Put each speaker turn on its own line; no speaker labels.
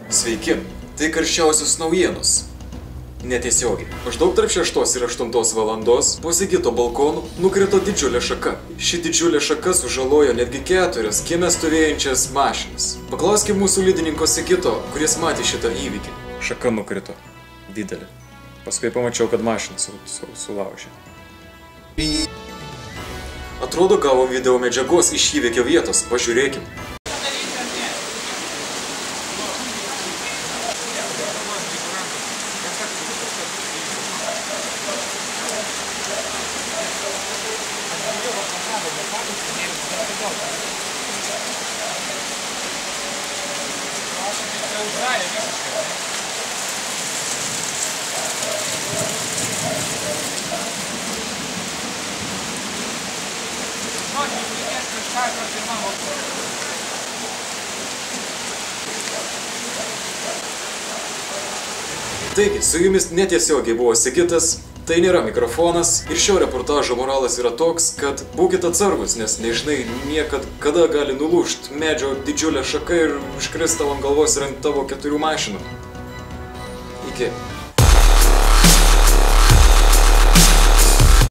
Sveiki, tai karščiausios naujienos. Netiesiogiai. Maždaug tarp 6 ir 8 valandos po Sigito balkonų nukrito didžiulė šaka. Ši didžiulė šaka sužalojo netgi 4 kieme stovėjančias mašinas. Paklauskime mūsų liudininko Sigito, kuris matė šitą įvykį. Šaka nukrito. Didelė. Paskui pamačiau, kad mašiną sulaužė. Atrodo, gavom video medžiagos iš įvykio vietos. Pažiūrėkim. Taigi, su jumis netiesiogiai buvo Sigitas, tai nėra mikrofonas ir šio reportažo moralas yra toks, kad būkite atsargus, nes nežinai niekad kada gali nulūžt medžio didžiulė šaka ir užkrist tavo ant galvos ir ant tavo 4 mašinų. Iki.